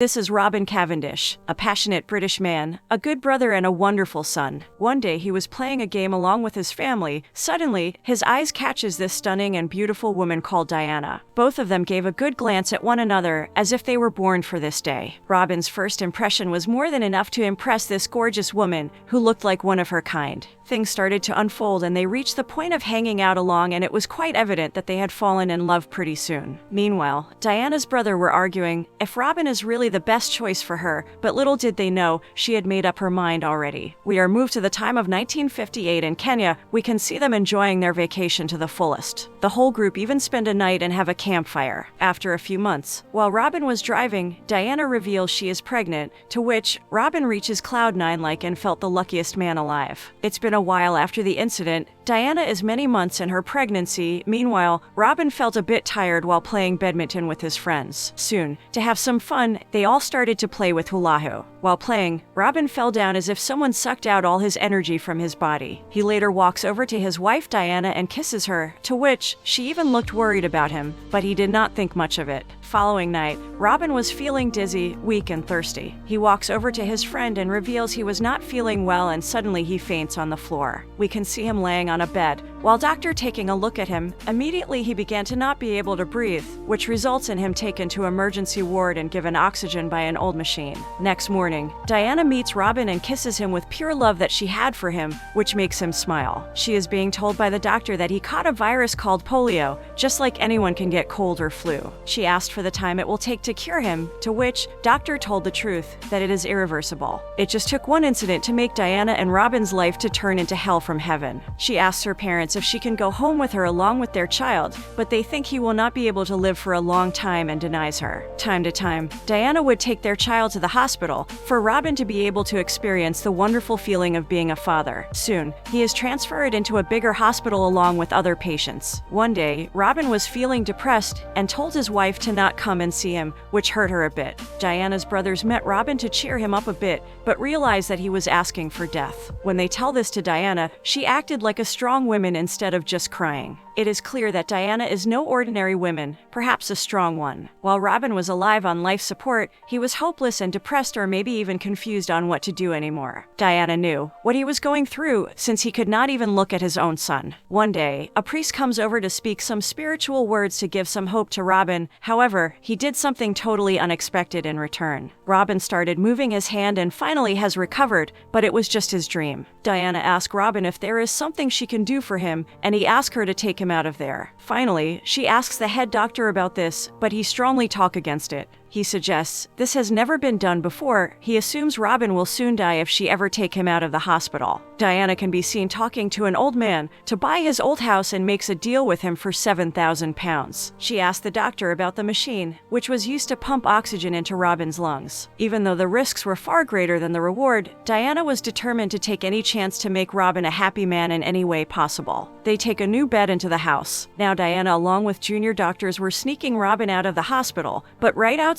This is Robin Cavendish, a passionate British man, a good brother and a wonderful son. One day he was playing a game along with his family. Suddenly, his eyes catches this stunning and beautiful woman called Diana. Both of them gave a good glance at one another as if they were born for this day. Robin's first impression was more than enough to impress this gorgeous woman who looked like one of her kind. Things started to unfold and they reached the point of hanging out along, and it was quite evident that they had fallen in love pretty soon. Meanwhile, Diana's brother were arguing if Robin is really the best choice for her, but little did they know she had made up her mind already. We are moved to the time of 1958 in Kenya. We can see them enjoying their vacation to the fullest. The whole group even spend a night and have a campfire. After a few months, while Robin was driving, Diana reveals she is pregnant, to which Robin reaches cloud nine like and felt the luckiest man alive. It's been a while after the incident. Diana is many months in her pregnancy. Meanwhile, Robin felt a bit tired while playing badminton with his friends. Soon, to have some fun, they all started to play with hula hoop. While playing, Robin fell down as if someone sucked out all his energy from his body. He later walks over to his wife Diana and kisses her, to which she even looked worried about him, but he did not think much of it. Following night, Robin was feeling dizzy, weak, and thirsty. He walks over to his friend and reveals he was not feeling well, and suddenly he faints on the floor. We can see him laying on a bed. While doctor taking a look at him, immediately he began to not be able to breathe, which results in him taken to emergency ward and given oxygen by an old machine. Next morning, Diana meets Robin and kisses him with pure love that she had for him, which makes him smile. She is being told by the doctor that he caught a virus called polio, just like anyone can get cold or flu. She asked for the time it will take to cure him, to which doctor told the truth, that it is irreversible. It just took one incident to make Diana and Robin's life to turn into hell from heaven. She asks her parents if she can go home with her along with their child, but they think he will not be able to live for a long time and denies her. Time to time, Diana would take their child to the hospital for Robin to be able to experience the wonderful feeling of being a father. Soon, he is transferred into a bigger hospital along with other patients. One day, Robin was feeling depressed and told his wife to not come and see him, which hurt her a bit. Diana's brothers met Robin to cheer him up a bit, but realized that he was asking for death. When they tell this to Diana, she acted like a strong woman instead of just crying. It is clear that Diana is no ordinary woman, perhaps a strong one. While Robin was alive on life support, he was hopeless and depressed, or maybe even confused on what to do anymore. Diana knew what he was going through, since he could not even look at his own son. One day, a priest comes over to speak some spiritual words to give some hope to Robin. However, he did something totally unexpected in return. Robin started moving his hand and finally has recovered, but it was just his dream. Diana asked Robin if there is something she can do for him, and he asked her to take him out of there. Finally, she asks the head doctor about this, but he strongly talks against it. He suggests this has never been done before. He assumes Robin will soon die if she ever take him out of the hospital. Diana can be seen talking to an old man to buy his old house and makes a deal with him for £7,000. She asked the doctor about the machine, which was used to pump oxygen into Robin's lungs. Even though the risks were far greater than the reward, Diana was determined to take any chance to make Robin a happy man in any way possible. They take a new bed into the house. Now Diana along with junior doctors were sneaking Robin out of the hospital, but right outside,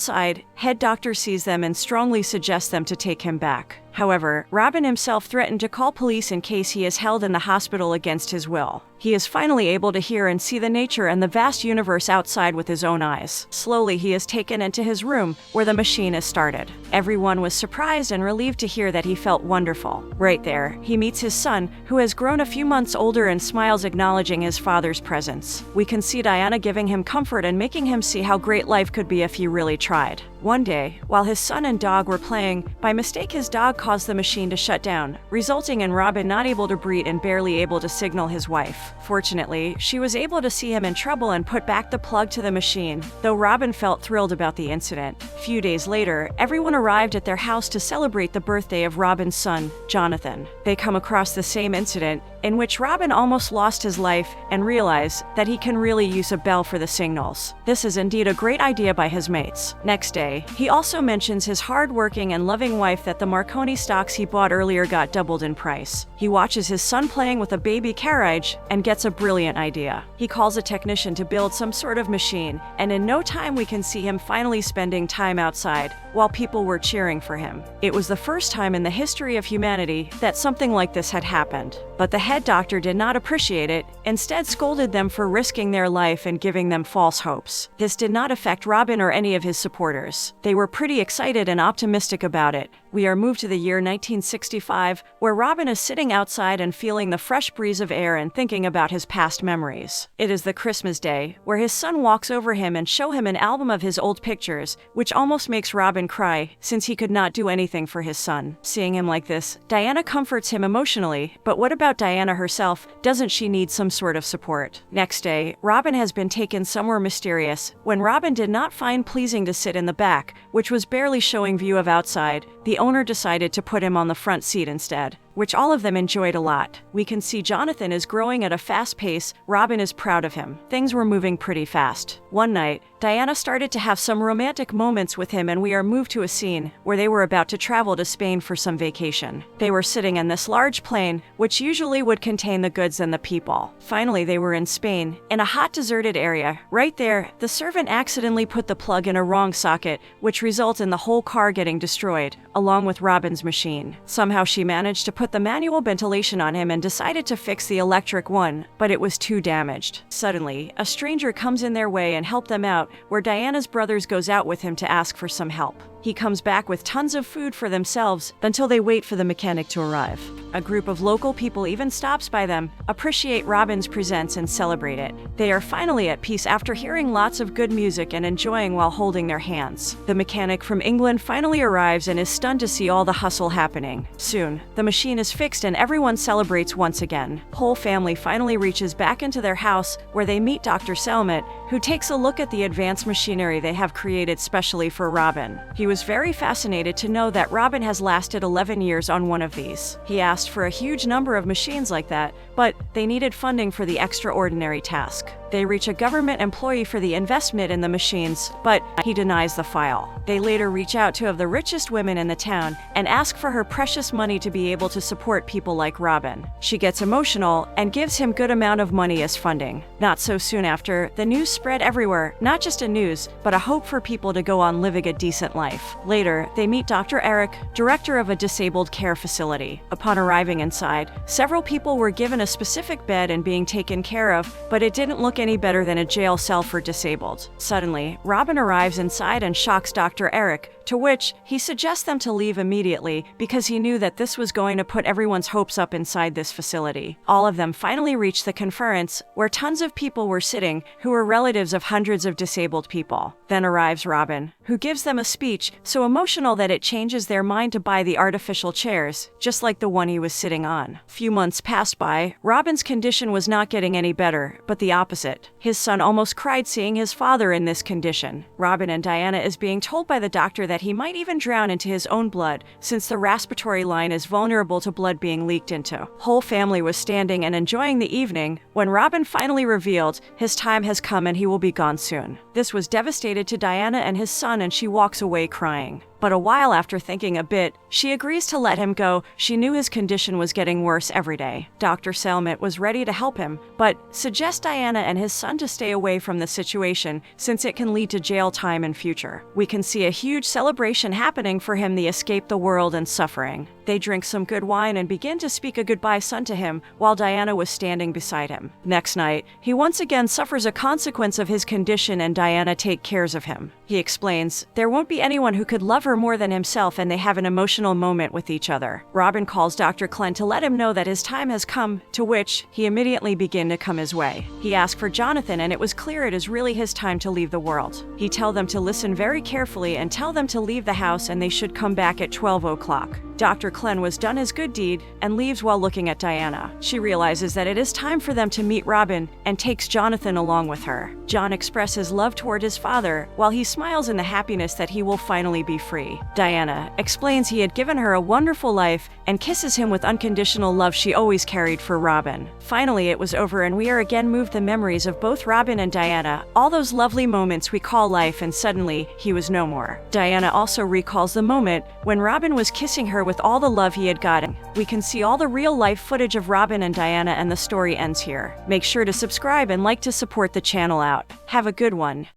head doctor sees them and strongly suggests them to take him back. However, Robin himself threatened to call police in case he is held in the hospital against his will. He is finally able to hear and see the nature and the vast universe outside with his own eyes. Slowly, he is taken into his room, where the machine is started. Everyone was surprised and relieved to hear that he felt wonderful. Right there, he meets his son, who has grown a few months older, and smiles acknowledging his father's presence. We can see Diana giving him comfort and making him see how great life could be if he really tried. One day, while his son and dog were playing, by mistake his dog caused the machine to shut down, resulting in Robin not able to breathe and barely able to signal his wife. Fortunately, she was able to see him in trouble and put back the plug to the machine, though Robin felt thrilled about the incident. Few days later, everyone arrived at their house to celebrate the birthday of Robin's son, Jonathan. They come across the same incident, in which Robin almost lost his life, and realize that he can really use a bell for the signals. This is indeed a great idea by his mates. Next day, he also mentions his hard-working and loving wife that the Marconi stocks he bought earlier got doubled in price. He watches his son playing with a baby carriage and gets a brilliant idea. He calls a technician to build some sort of machine, and in no time we can see him finally spending time outside, while people were cheering for him. It was the first time in the history of humanity that something like this had happened. But the head doctor did not appreciate it, instead scolded them for risking their life and giving them false hopes. This did not affect Robin or any of his supporters. They were pretty excited and optimistic about it. We are moved to the year 1965, where Robin is sitting outside and feeling the fresh breeze of air and thinking about his past memories. It is the Christmas day, where his son walks over him and show him an album of his old pictures, which almost makes Robin cry, since he could not do anything for his son. Seeing him like this, Diana comforts him emotionally, but what about Diana herself? Doesn't she need some sort of support? Next day, Robin has been taken somewhere mysterious. When Robin did not find pleasing to sit in the back, which was barely showing view of outside, the owner decided to put him on the front seat instead, which all of them enjoyed a lot. We can see Jonathan is growing at a fast pace. Robin is proud of him. Things were moving pretty fast. One night, Diana started to have some romantic moments with him, and we are moved to a scene where they were about to travel to Spain for some vacation. They were sitting in this large plane, which usually would contain the goods and the people. Finally, they were in Spain, in a hot deserted area. Right there, the servant accidentally put the plug in a wrong socket, which resulted in the whole car getting destroyed, along with Robin's machine. Somehow she managed to put the manual ventilation on him and decided to fix the electric one, but it was too damaged. Suddenly, a stranger comes in their way and helped them out, where Diana's brothers goes out with him to ask for some help. He comes back with tons of food for themselves until they wait for the mechanic to arrive. A group of local people even stops by them, appreciate Robin's presence and celebrate it. They are finally at peace after hearing lots of good music and enjoying while holding their hands. The mechanic from England finally arrives and is stunned to see all the hustle happening. Soon, the machine is fixed and everyone celebrates once again. Whole family finally reaches back into their house, where they meet Dr. Selmet, who takes a look at the advanced machinery they have created specially for Robin. He was very fascinated to know that Robin has lasted 11 years on one of these. He asked for a huge number of machines like that, but they needed funding for the extraordinary task. They reach a government employee for the investment in the machines, but he denies the file. They later reach out to the richest women in the town and ask for her precious money to be able to support people like Robin. She gets emotional and gives him good amount of money as funding. Not so soon after, the news spread everywhere, not just a news, but a hope for people to go on living a decent life. Later, they meet Dr. Eric, director of a disabled care facility. Upon arriving inside, several people were given a specific bed and being taken care of, but it didn't look any better than a jail cell for disabled. Suddenly, Robin arrives inside and shocks Dr. Eric, to which he suggests them to leave immediately because he knew that this was going to put everyone's hopes up inside this facility. All of them finally reach the conference, where tons of people were sitting who were relatives of hundreds of disabled people. Then arrives Robin, who gives them a speech so emotional that it changes their mind to buy the artificial chairs, just like the one he was sitting on. Few months passed by. Robin's condition was not getting any better, but the opposite. His son almost cried seeing his father in this condition. Robin and Diana is being told by the doctor that he might even drown into his own blood, since the respiratory line is vulnerable to blood being leaked into. Whole family was standing and enjoying the evening when Robin finally revealed his time has come and he will be gone soon. This was devastated to Diana and his son, and she walks away crying. But a while after thinking a bit, she agrees to let him go. She knew his condition was getting worse every day. Dr. Selmet was ready to help him, but suggests Diana and his son to stay away from the situation since it can lead to jail time in future. We can see a huge celebration happening for him, the escape the world and suffering. They drink some good wine and begin to speak a goodbye son to him while Diana was standing beside him. Next night, he once again suffers a consequence of his condition and Diana take cares of him. He explains there won't be anyone who could love her more than himself, and they have an emotional moment with each other. Robin calls Dr. Klenn to let him know that his time has come, to which he immediately began to come his way. He asked for Jonathan, and it was clear it is really his time to leave the world. He tells them to listen very carefully and tell them to leave the house and they should come back at 12 o'clock. Dr. Klenn was done his good deed and leaves while looking at Diana. She realizes that it is time for them to meet Robin and takes Jonathan along with her. John expresses love toward his father while he smiles in the happiness that he will finally be free. Diana explains he had given her a wonderful life and kisses him with unconditional love she always carried for Robin. Finally, it was over and we are again moved the memories of both Robin and Diana, all those lovely moments we call life, and suddenly he was no more. Diana also recalls the moment when Robin was kissing her with all the love he had gotten. We can see all the real-life footage of Robin and Diana, and the story ends here. Make sure to subscribe and like to support the channel out. Have a good one.